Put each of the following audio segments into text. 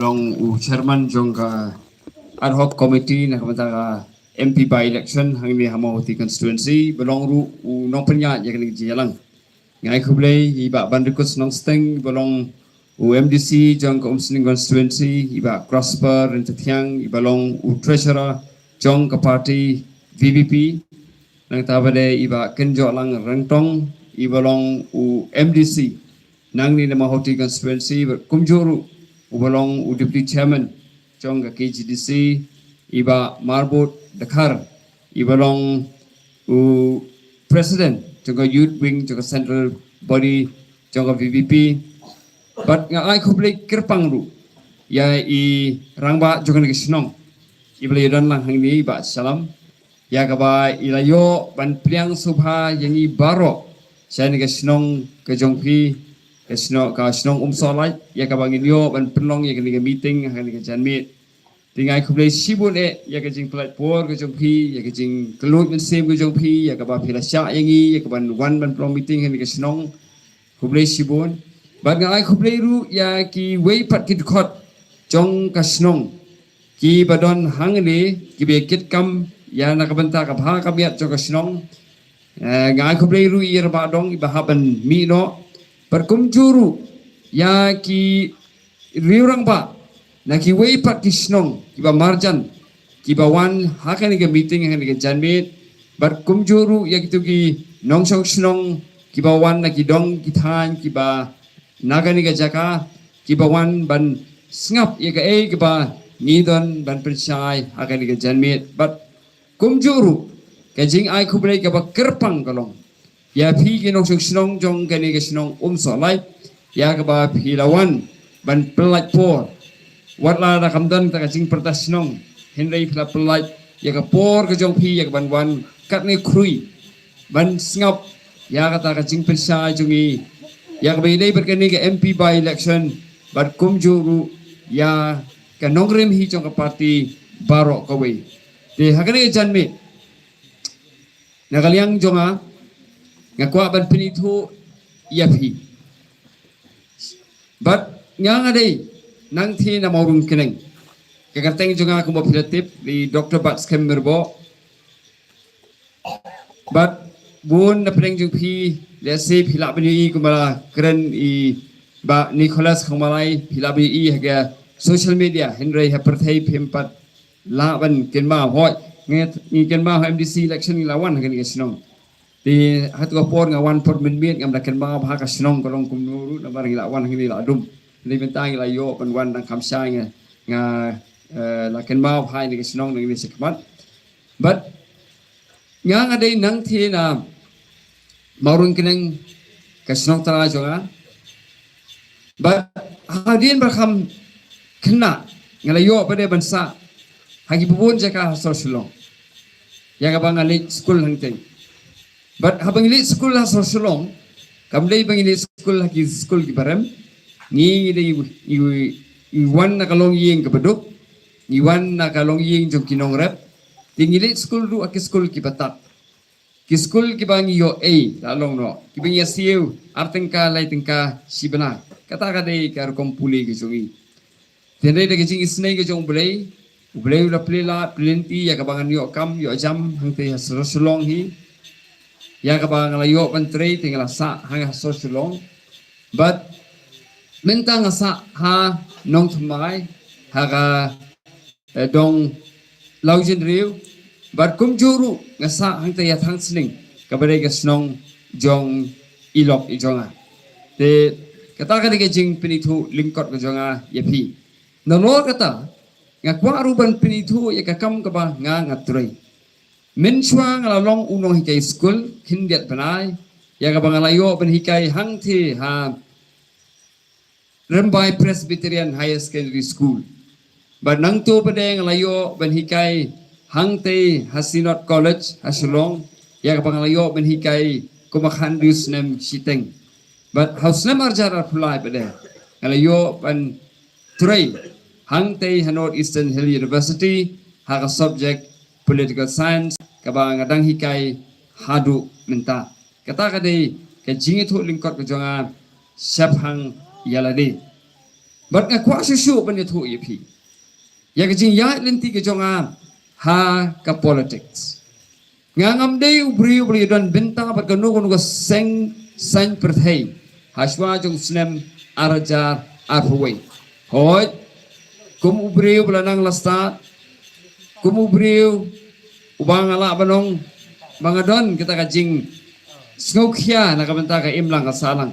Long chairman jongka ad hoc committee na kamata MP by election hangni Hamauti constituency belong ru nong penya yakni jalang ngai kublai iba bandikut nong steng belong MDC jong umsning constituency iba prosper rentetiang ibalong treasurer jong ke party VVP nang tabade iba kenjo lang rentong ibalong MDC nang ni Hamauti constituency kumjuru ubalong deputy chairman jong ke KGDC iba marbot Dakar ibalong president jong youth wing jong central body jong VVP but ngai kublai kerpang ru ya i rangba jong ke snong iblai dan lang hangni ba salam ya kaba ilayo ban priang subha yang i baro saya ke snong ke jongpi Kesno ka snong solai ya ka bangin yo ban penlong ya ke meeting ha ke janmit tingai kublai sibun ya ke jing platform ke jongpi ya ke jing kelut men sem ke jongpi ya ka ba phila sya yangi ya ka ban ban plong meeting ha ke snong kublai sibun ban ngai kublai ru ya ki wei pat ki khot jong ka snong ki badon hangni ki be kit kam ya na ka banta ka bha ka biat jong ka snong ngai kublai ru ir ba dong ba haban mi no Perkumjuru ya ki riurang ba na ki wei pat ki snong ki ba marjan ki ba wan hakan ke meeting hakan ke janmit berkumjuru ya gitu ki nongsong snong ki ba wan na ki dong ki than ki ba nagani ke jaka ki ba wan ban ngap ya ke ba ngidon ban percay hakan ke janmit kumjuru ke jing ai kublai ke ba kerpang kalong ya pi kinong snong jong kani ke snong solai ya ke ba pilawan ban pelat por watla da kamdan ta jing pertas snong henry pila pelat ya ke por ke jong pi ya ke ban wan kat ni krui ban ngap ya kata ka jing pensa jongi ya ke dei berkani ke MP by election ban kumjuru ya ke nongrem hi jong ke parti barok kowe de hakane janmi nakaliang jonga ngakwa ban pinitu yapi but ngang adai nang thi na maurung keneng kagateng junga ko mopilatip di Dr. Bats Kemmerbo but bun na peneng jung pi lesi phila bani kumala keren I ba Nicholas Khamalai phila bani haga social media henry haperthai phempat laban kenma hoi ngi kenma MDC election lawan haga ni snong di hatu kapor ngawan por minmit ngam daken ba bha ka snong kolong kumnuru na barang lawan hini la dum ni bentang la yo pan wan dang khamsa nga la ken ba bha ni snong ni sekmat but nga ngadai nang thi na maurun keneng ka snong tara jonga but hadin berkham kena ngala yo pada bansa hagi bubun jaka sosulong ya ka bang ali school hangteng but habang ilit school ha sosulong kamlay bang ilit school ki barem ngi de iwan na kalong ying kabaduk iwan na kalong ying jong kinong rep tingilit school ru ak school ki batat ki school ki bang yo lalong no ki bang yasiu artengka lai tengka sibana kata ka de kar kompuli ki jongi tendai de jing isnai ki jong bulai la plela plenty ya kabangan yo kam yo jam hangte sosulong hi ya kabang layo pantri tinggal sa hang sosulong but mentang sa ha nong thmai haga dong laujin riu but kumjuru ngasa hang ya thang sling kabare ga snong jong ilok ijonga te kata ka de jing pinitu lingkot ga jonga yapi nono kata ngakwa ruban pinitu ya kakam kaba nga ngatrai mensuang lalong unong hikai school hindiat panai ya ka bangalayo ben hikai hangthi ha Rembai Presbyterian Higher Secondary School but nang tu pedeng layo ben hikai hangthi Hasinot College Hasulong ya ka bangalayo ben hikai kumakhandus nem siteng but haus nem arjara pulai pede layo ben tray hangthi Hanot Eastern Hill University ha ka subject political science kabang ngadang hikai hadu menta kata ka de ke jingi thu lingkot ko jonga saphang yalade บัดงะควาสุๆบันยะทุอีพีอยากจริงย้ายเล่นที่กะจงอาหากับ politics งางามได้อุบริอุบริดันบินตาบัดกะนุกนุกเซงสันประเทศหาชวาจงสเนมอาราจาร์อาพวยหอยกุมอุบริอุบลานังลาสตากุมอุบริอุบางala banong mga don kita ka jing snokya nakabanta ka imlang kasalang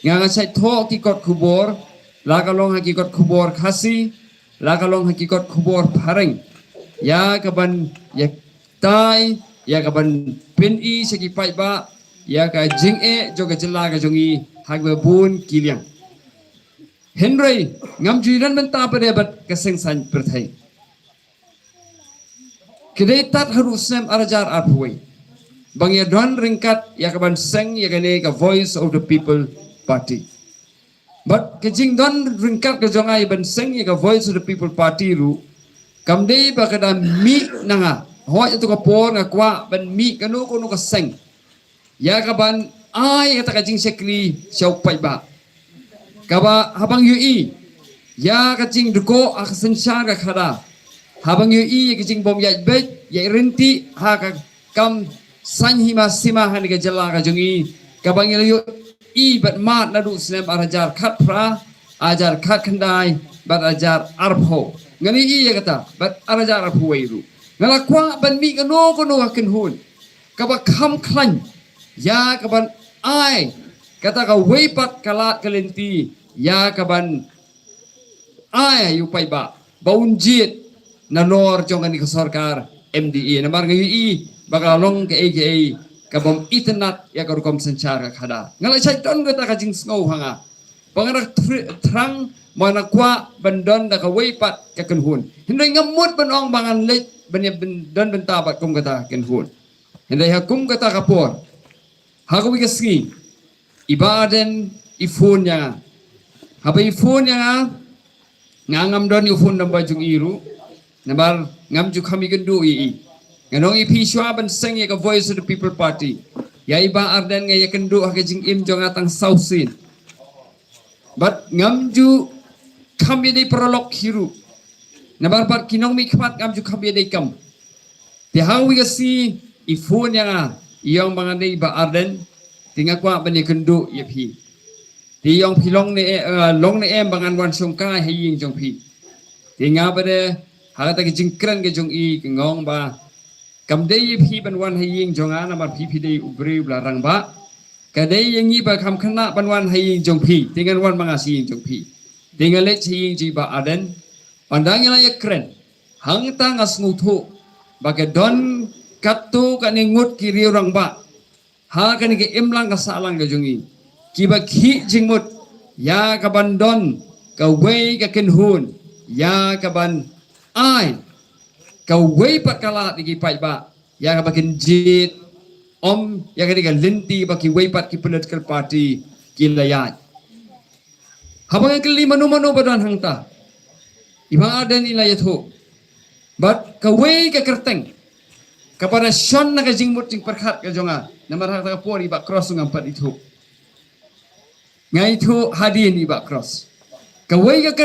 nga nga say tho kikot kubor lakalong hakikot kubor khasi lakalong hakikot kubor pareng ya kaban ya tai ya kaban pin i sekipai ba ya ka jing e joga jela ka jongi hagbe bun kiliang Henry ngam jiran benta pada bat kesengsan perthai kedai tat harus sem arajar arpui bang ya don ringkat ya kaban seng ya kene ka voice of the people party but kejing don ringkat ka jongai ban seng ya ka voice of the people party ru kamdei ba kada mi nanga ho itu ka por nga kwa ban mi kanu kono ka seng ya kaban ai kata ka jing sekli siau pai ba kaba habang yui ya ka jing duko aksen syar ka khada habang yui ya ka jing bom ya bet ya renti ha ka kam san hima sima han ka jala ka jungi kabang yu i bat mat na du snem arajar khat pra ajar khat khandai bat ajar arpho ngani i ya kata bat arajar arpho weiru ngala kwa ban mi ka no kono ken hun kaba kham khlan ya kaban ai kata ka weipat kalat kalenti ya kaban ai yu pai ba baunjit na lor jongan ka sarkar MDE na mar ngi bakalong ke AKA kabom internet ya karukom sencara kada ngalai sai ton kata ka jing ngau hanga pangarak trang mana kwa bandon da ka weipat ka kenhun hindai ngamut banong bangan lech banya don benta bat kum kata kenhun hindai hakum kata kapor haku wikasgi ibaden ifun yang haba ifun yang ngangam don ifun dam bajung iru nabar ngam ju kami gendu i nganong ipi shwa ban seng ya ka voice of the people party ya iba arden nga ya kendu ha jing im jong atang sausin but ngam ju kami dei prolog hiru nabar pat kinong mi khapat ngam ju kami dei kam ti hawi ka si ifun yang iyong mga dei ba arden tinga kwa ban ya kendu ya pi ti yong pilong ne long ne em bangan wan songka haying jong pi tinga bade hagata ki jingkran ke jong i ngong ba kamdei phi ban wan haying jonga na mar phi dei ubri blarang ba kadei yangi ba kham khana ban wan haying jong phi tingan wan manga si jong phi tingan le chi ji ba aden pandang la yakren hang ta ngas nguthu ba ke don katu kan ngut kiri orang ba ha kan ke imlang ka salang ke jongi ki ba khi jingmut ya ka ban don ka wei ka kenhun ya ka ban ai kau wei pat kala di pai ba ya ka bakin jit om ya ka diga linti baki wei pat ki political party ki layat habang ke lima manu badan hangta iba adan ilayat ho but ka wei ka kerteng kapada shon na ka jingmut jing perkhat ka jonga namar ha ka pori ba cross ngam pat itu ngai itu hadin iba cross ka wei ka